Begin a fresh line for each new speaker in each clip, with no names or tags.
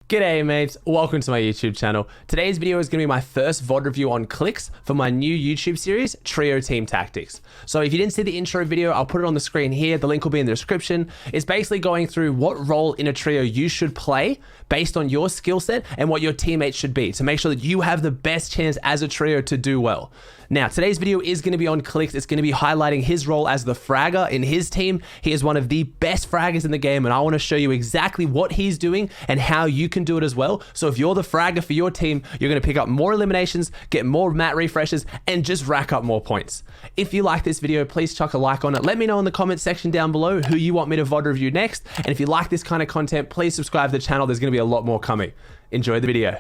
G'day mates, welcome to my YouTube channel. Today's video is going to be my first VOD review on Clix for my new YouTube series, Trio Team Tactics. So if you didn't see the intro video, I'll put it on the screen here. The link will be in the description. It's basically going through what role in a trio you should play based on your skill set and what your teammates should be to make sure that you have the best chance as a trio to do well. Now, today's video is going to be on Clix. It's going to be highlighting his role as the fragger in his team. He is one of the best fraggers in the game, and I want to show you exactly what he's doing and how you can do it as well. So if you're the fragger for your team, you're going to pick up more eliminations, get more map refreshes, and just rack up more points. If you like this video, please chuck a like on it. Let me know in the comment section down below who you want me to VOD review next. And if you like this kind of content, please subscribe to the channel. There's going to be a lot more coming. Enjoy the video.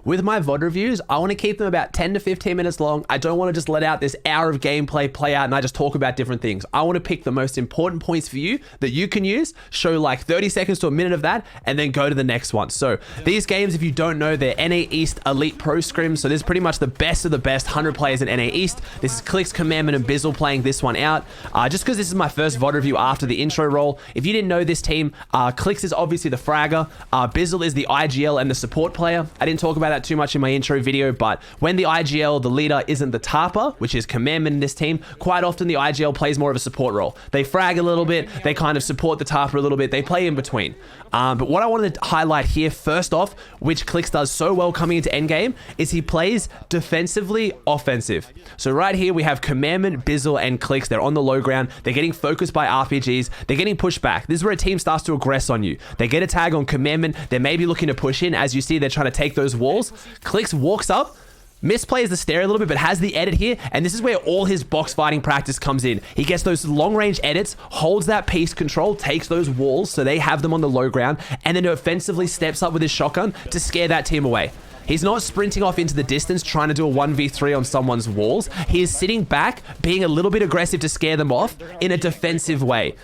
With my VOD reviews, I want to keep them about 10 to 15 minutes long. I don't want to just let out this hour of gameplay play out and I just talk about different things. I want to pick the most important points for you that you can use, show like 30 seconds to a minute of that, and then go to the next one. So these games, if you don't know, they're NA East Elite Pro Scrim. So this is pretty much the best of the best 100 players in NA East. This is Clix, Commandment, and Bizzle playing this one out. Just because this is my first VOD review after the intro roll. If you didn't know this team, Clix is obviously the fragger. Bizzle is the IGL and the support player. I didn't talk about that too much in my intro video, but when the IGL, the leader, isn't the tarper, which is Commandment in this team, quite often the IGL plays more of a support role. They frag a little bit, they kind of support the tarper a little bit, they play in between. But what I wanted to highlight here first off, which Clix does so well coming into endgame, is he plays defensively offensive. So right here we have Commandment, Bizzle, and Clix. They're on the low ground, they're getting focused by RPGs, they're getting pushed back. This is where a team starts to aggress on you. They get a tag on Commandment, they're maybe looking to push in. As you see, they're trying to take those walls. Clix walks up, misplays the stare a little bit, but has the edit here, and this is where all his box fighting practice comes in. He gets those long range edits, holds that piece control, takes those walls so they have them on the low ground, and then offensively steps up with his shotgun to scare that team away. He's not sprinting off into the distance trying to do a 1v3 on someone's walls. He is sitting back, being a little bit aggressive to scare them off in a defensive way.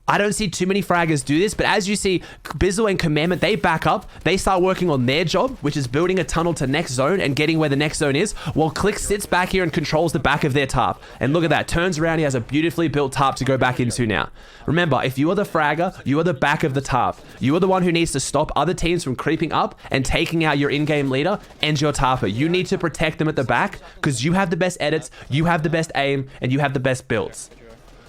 I don't see too many fraggers do this, but as you see, Bizzle and Commandment, they back up. They start working on their job, which is building a tunnel to next zone and getting where the next zone is, while Clix sits back here and controls the back of their tarp. And look at that, turns around, he has a beautifully built tarp to go back into now. Remember, if you are the fragger, you are the back of the tarp. You are the one who needs to stop other teams from creeping up and taking out your in-game leader and your tarper. You need to protect them at the back because you have the best edits, you have the best aim, and you have the best builds.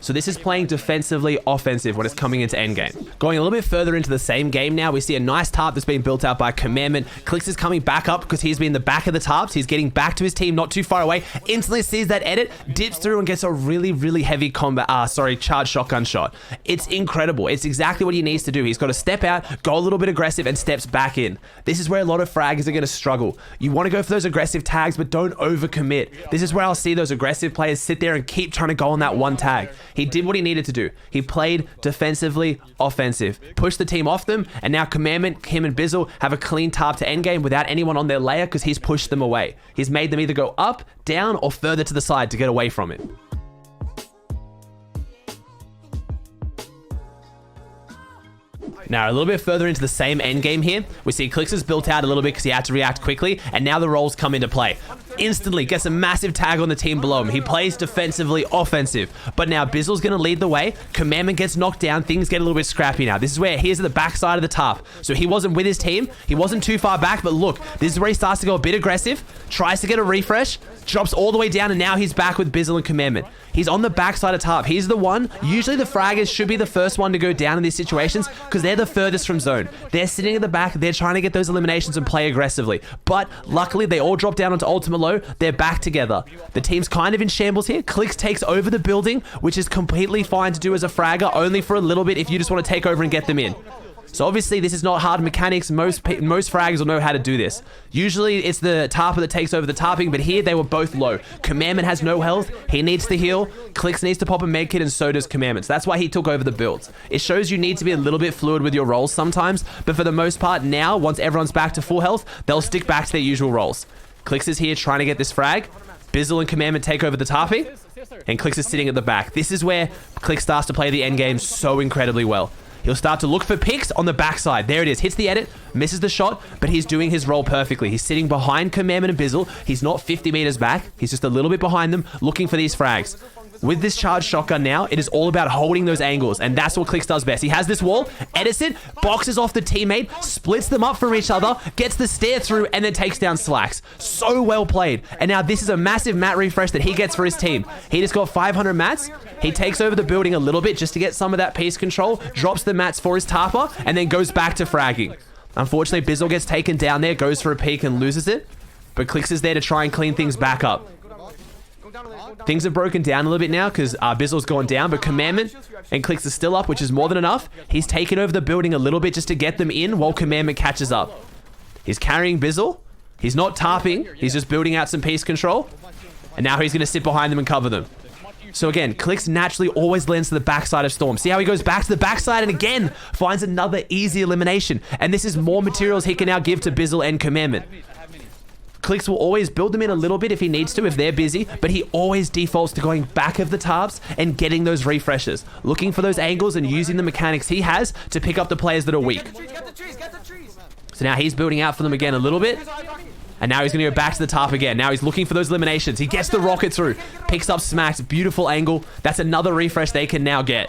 So this is playing defensively offensive when it's coming into endgame. Going a little bit further into the same game now, we see a nice tarp that's being built out by Commandment. Clix is coming back up because he's been in the back of the tarps. He's getting back to his team not too far away. Instantly sees that edit, dips through and gets a really heavy charged shotgun shot. It's incredible. It's exactly what he needs to do. He's got to step out, go a little bit aggressive, and steps back in. This is where a lot of fraggers are going to struggle. You want to go for those aggressive tags, but don't overcommit. This is where I'll see those aggressive players sit there and keep trying to go on that one tag. He did what he needed to do. He played defensively offensive, pushed the team off them, and now Commandment, him and Bizzle have a clean tarp to endgame without anyone on their layer because he's pushed them away. He's made them either go up, down, or further to the side to get away from it. Now, a little bit further into the same endgame here, we see Clix is built out a little bit because he had to react quickly, and now the roles come into play. Instantly gets a massive tag on the team below him. He plays defensively offensive, but now Bizzle's going to lead the way. Commandment gets knocked down. Things get a little bit scrappy now. This is where he is at the backside of the tarp. So he wasn't with his team. He wasn't too far back, but look, this is where he starts to go a bit aggressive, tries to get a refresh, drops all the way down, and now he's back with Bizzle and Commandment. He's on the backside of tarp. He's the one, usually the fraggers should be the first one to go down in these situations because they're the furthest from zone. They're sitting at the back, they're trying to get those eliminations and play aggressively. But luckily, they all drop down onto ultimate low. They're back together. The team's kind of in shambles here. Clix takes over the building, which is completely fine to do as a fragger, only for a little bit if you just want to take over and get them in. So obviously this is not hard mechanics. Most frags will know how to do this. Usually it's the tarper that takes over the tarping, but here they were both low. Commandment has no health. He needs to heal. Clix needs to pop a medkit, and so does Commandment. So that's why he took over the builds. It shows you need to be a little bit fluid with your roles sometimes, but for the most part now, once everyone's back to full health, they'll stick back to their usual roles. Clix is here trying to get this frag. Bizzle and Commandment take over the tarping, and Clix is sitting at the back. This is where Clix starts to play the end game so incredibly well. He'll start to look for picks on the backside. There it is. Hits the edit, misses the shot, but he's doing his role perfectly. He's sitting behind Commandment and Bizzle. He's not 50 meters back. He's just a little bit behind them, looking for these frags. With this charged shotgun now, it is all about holding those angles, and that's what Clix does best. He has this wall, Edison boxes off the teammate, splits them up from each other, gets the stare through, and then takes down Slacks. So well played. And now this is a massive mat refresh that he gets for his team. He just got 500 mats. He takes over the building a little bit just to get some of that piece control, drops the mats for his tarper, and then goes back to fragging. Unfortunately, Bizzle gets taken down there, goes for a peek and loses it. But Clix is there to try and clean things back up. Things have broken down a little bit now because Bizzle's gone down, but Commandment and Clix is still up, which is more than enough. He's taken over the building a little bit just to get them in while Commandment catches up. He's carrying Bizzle. He's not tarping. He's just building out some piece control. And now he's going to sit behind them and cover them. So again, Clix naturally always lands to the backside of Storm. See how he goes back to the backside and again finds another easy elimination. And this is more materials he can now give to Bizzle and Commandment. Clix will always build them in a little bit if he needs to, if they're busy, but he always defaults to going back of the tarps and getting those refreshes, looking for those angles and using the mechanics he has to pick up the players that are weak. So now he's building out for them again a little bit. And now he's going to go back to the tarp again. Now he's looking for those eliminations. He gets the rocket through, picks up smacks, beautiful angle. That's another refresh they can now get.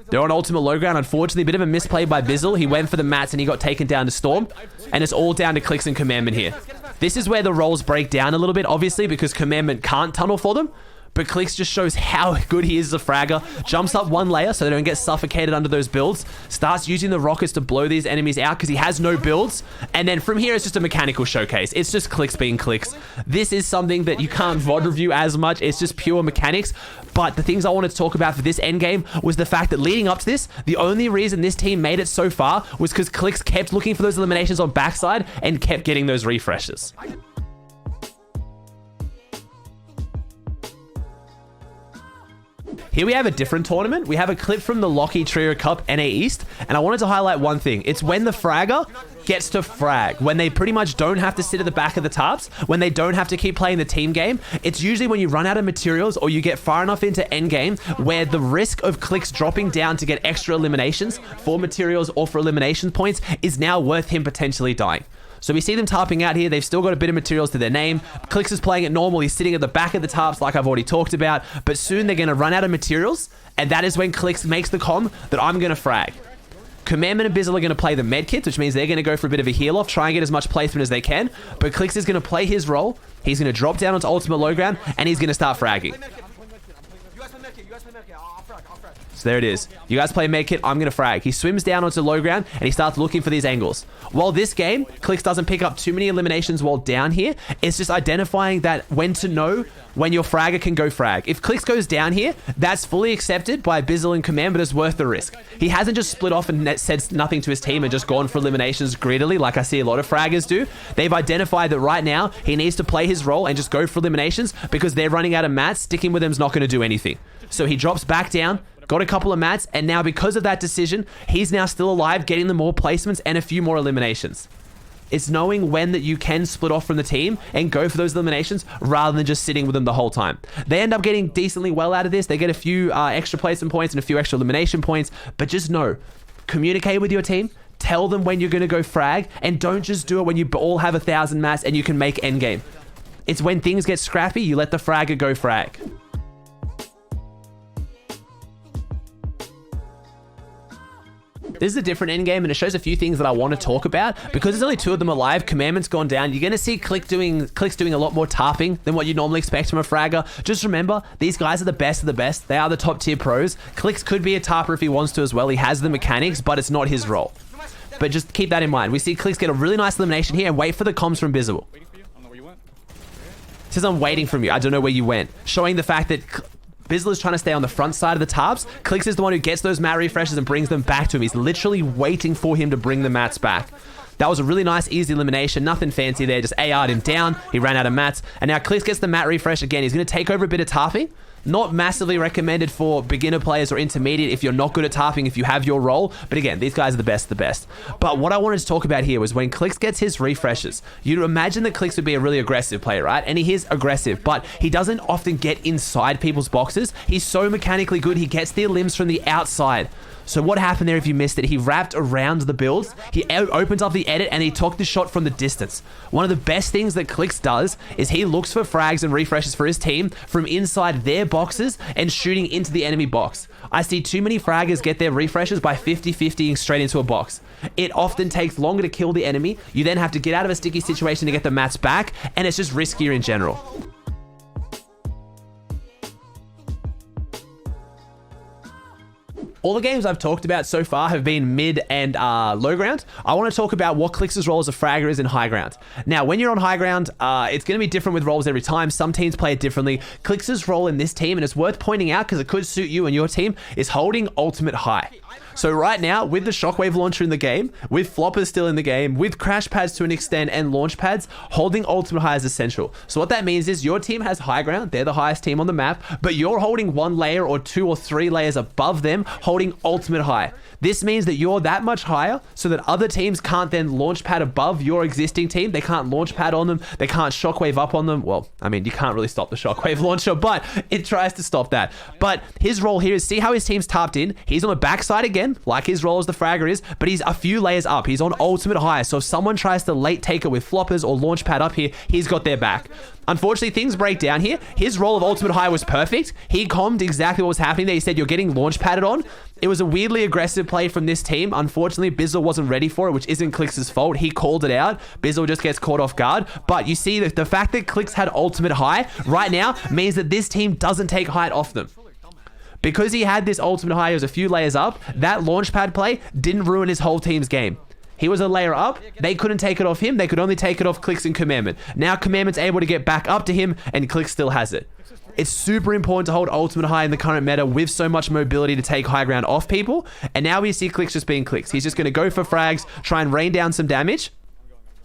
They're on ultimate low ground. Unfortunately, a bit of a misplay by Bizzle. He went for the mats and he got taken down to Storm. And it's all down to Clix and Commandment here. This is where the roles break down a little bit, obviously, because Commandment can't tunnel for them. But Clix just shows how good he is as a fragger. Jumps up one layer so they don't get suffocated under those builds. Starts using the rockets to blow these enemies out because he has no builds. And then from here, it's just a mechanical showcase. It's just Clix being Clix. This is something that you can't VOD review as much. It's just pure mechanics. But the things I wanted to talk about for this endgame was the fact that leading up to this, the only reason this team made it so far was because Clix kept looking for those eliminations on backside and kept getting those refreshes. Here we have a different tournament. We have a clip from the Locky Trio Cup NA East, and I wanted to highlight one thing. It's when the Fragger gets to frag, when they pretty much don't have to sit at the back of the tarps, when they don't have to keep playing the team game. It's usually when you run out of materials or you get far enough into endgame where the risk of Clix dropping down to get extra eliminations for materials or for elimination points is now worth him potentially dying. So we see them tarping out here. They've still got a bit of materials to their name. Clix is playing it normal. He's sitting at the back of the tarps like I've already talked about. But soon they're going to run out of materials. And that is when Clix makes the comm that I'm going to frag. Commandment and Bizzle are going to play the medkits, which means they're going to go for a bit of a heal off, try and get as much placement as they can. But Clix is going to play his role. He's going to drop down onto ultimate low ground and he's going to start fragging. So there it is. You guys play medkit, I'm going to frag. He swims down onto low ground and he starts looking for these angles. While this game, Clix doesn't pick up too many eliminations while down here. It's just identifying that when to know when your fragger can go frag. If Clix goes down here, that's fully accepted by Bizzle and Command, but it's worth the risk. He hasn't just split off and said nothing to his team and just gone for eliminations greedily like I see a lot of fraggers do. They've identified that right now he needs to play his role and just go for eliminations because they're running out of mats. Sticking with him is not going to do anything. So he drops back down, got a couple of mats, and now because of that decision, he's now still alive, getting the more placements and a few more eliminations. It's knowing when that you can split off from the team and go for those eliminations rather than just sitting with them the whole time. They end up getting decently well out of this. They get a few extra placement points and a few extra elimination points, but just know, communicate with your team, tell them when you're going to go frag, and don't just do it when you all have 1,000 mats and you can make endgame. It's when things get scrappy, you let the fragger go frag. This is a different endgame and it shows a few things that I want to talk about. Because there's only 2 of them alive, Commandment's gone down, you're going to see Clix doing a lot more tarping than what you normally expect from a fragger. Just remember, these guys are the best of the best. They are the top tier pros. Clix could be a tarper if he wants to as well. He has the mechanics, but it's not his role. But just keep that in mind. We see Clix get a really nice elimination here and wait for the comms from Bizzle. Says I'm waiting from you. I don't know where you went. Showing the fact that Bizzle is trying to stay on the front side of the tarps. Clix is the one who gets those mat refreshes and brings them back to him. He's literally waiting for him to bring the mats back. That was a really nice, easy elimination. Nothing fancy there. Just AR'd him down. He ran out of mats. And now Clix gets the mat refresh again. He's going to take over a bit of tarping. Not massively recommended for beginner players or intermediate if you're not good at tarping, if you have your role. But again, these guys are the best of the best. But what I wanted to talk about here was when Clix gets his refreshes, you'd imagine that Clix would be a really aggressive player, right? And he is aggressive, but he doesn't often get inside people's boxes. He's so mechanically good, he gets the elims from the outside. So what happened there, if you missed it, he wrapped around the builds, he opens up the edit, and he took the shot from the distance. One of the best things that Clix does is he looks for frags and refreshes for his team from inside their boxes and shooting into the enemy box. I see too many fraggers get their refreshes by 50-50ing straight into a box. It often takes longer to kill the enemy. You then have to get out of a sticky situation to get the mats back, and it's just riskier in general. All the games I've talked about so far have been mid and low ground. I want to talk about what Clix's role as a fragger is in high ground. Now, when you're on high ground, it's going to be different with roles every time. Some teams play it differently. Clix's role in this team, and it's worth pointing out because it could suit you and your team, is holding ultimate high. So right now, with the shockwave launcher in the game, with floppers still in the game, with crash pads to an extent and launch pads, holding ultimate high is essential. So what that means is your team has high ground, they're the highest team on the map, but you're holding one layer or 2 or 3 layers above them, holding ultimate high. This means that you're that much higher so that other teams can't then launch pad above your existing team. They can't launch pad on them. They can't shockwave up on them. Well, I mean, you can't really stop the shockwave launcher, but it tries to stop that. But his role here is, see how his team's tapped in? He's on the backside again, like his role as the fragger is, but he's a few layers up. He's on ultimate high. So if someone tries to late take it with floppers or launch pad up here, he's got their back. Unfortunately, things break down here. His role of ultimate high was perfect. He commed exactly what was happening there. He said, you're getting launch padded on. It was a weirdly aggressive play from this team. Unfortunately, Bizzle wasn't ready for it, which isn't Clix's fault. He called it out. Bizzle just gets caught off guard. But you see that the fact that Clix had ultimate high right now means that this team doesn't take height off them. Because he had this ultimate high, he was a few layers up, that launch pad play didn't ruin his whole team's game. He was a layer up. They couldn't take it off him. They could only take it off Clix and Commandment. Now Commandment's able to get back up to him, and Clix still has it. It's super important to hold ultimate high in the current meta with so much mobility to take high ground off people. And now we see Clix just being Clix. He's just going to go for frags, try and rain down some damage.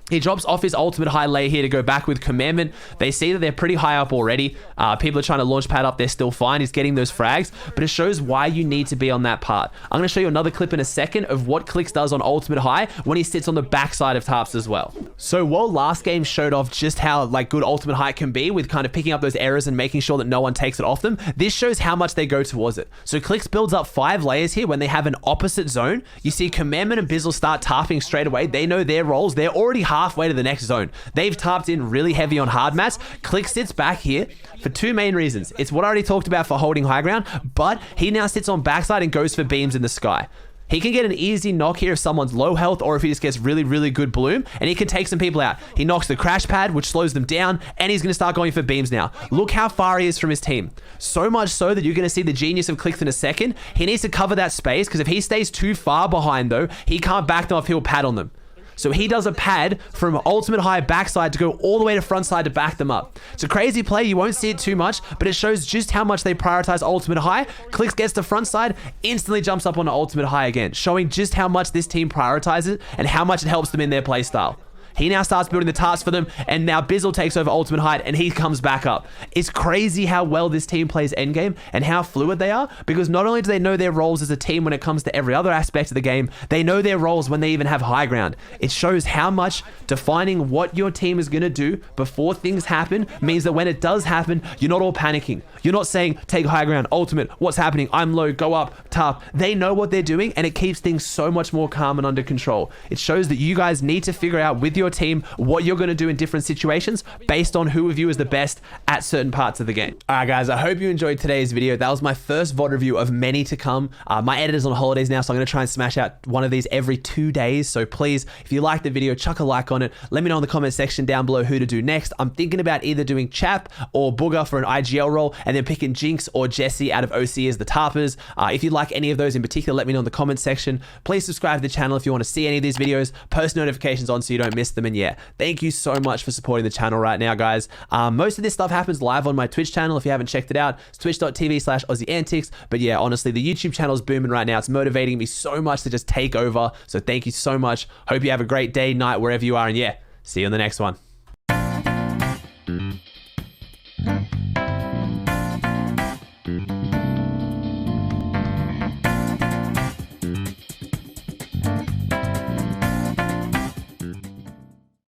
He drops off his ultimate high layer here to go back with Commandment. They see that they're pretty high up already. People are trying to launch pad up. They're still fine. He's getting those frags, but it shows why you need to be on that part. I'm going to show you another clip in a second of what Clix does on ultimate high when he sits on the backside of tarps as well. So while last game showed off just how good ultimate high can be with kind of picking up those errors and making sure that no one takes it off them, this shows how much they go towards it. So Clix builds up 5 layers here when they have an opposite zone. You see Commandment and Bizzle start tarping straight away. They know their roles. They're already halfway to the next zone. They've tarped in really heavy on hard mats. Clix sits back here for 2 main reasons. It's what I already talked about for holding high ground, but he now sits on backside and goes for beams in the sky. He can get an easy knock here if someone's low health or if he just gets really, really good bloom, and he can take some people out. He knocks the crash pad, which slows them down, and he's going to start going for beams now. Look how far he is from his team. So much so that you're going to see the genius of Clix in a second. He needs to cover that space, because if he stays too far behind, though, he can't back them off. He'll pad on them. So he does a pad from ultimate high backside to go all the way to front side to back them up. It's a crazy play. You won't see it too much, but it shows just how much they prioritize ultimate high. Clix gets to front side, instantly jumps up on the ultimate high again, showing just how much this team prioritizes it and how much it helps them in their play style. He now starts building the tasks for them, and now Bizzle takes over ultimate height, and he comes back up. It's crazy how well this team plays endgame and how fluid they are, because not only do they know their roles as a team when it comes to every other aspect of the game, they know their roles when they even have high ground. It shows how much defining what your team is going to do before things happen means that when it does happen, you're not all panicking. You're not saying, take high ground, ultimate, what's happening, I'm low, go up, top. They know what they're doing, and it keeps things so much more calm and under control. It shows that you guys need to figure out with your team what you're going to do in different situations based on who of you is the best at certain parts of the game. All right, guys, I hope you enjoyed today's video. That was my first VOD review of many to come. My editor's on holidays now, so I'm going to try and smash out one of these every 2 days. So please, if you like the video, chuck a like on it. Let me know in the comment section down below who to do next. I'm thinking about either doing Chap or Booger for an IGL role, and then picking Jinx or Jesse out of OC as the tarpers. If you'd like any of those in particular, let me know in the comment section. Please subscribe to the channel if you want to see any of these videos. Post notifications on so you don't miss them. And yeah, thank you so much for supporting the channel right now, guys. Most of this stuff happens live on my Twitch channel. If you haven't checked it out, it's twitch.tv/Aussie Antics. But yeah, honestly, the YouTube channel is booming right now. It's motivating me so much to just take over. So thank you so much. Hope you have a great day, night, wherever you are. And yeah, see you on the next one.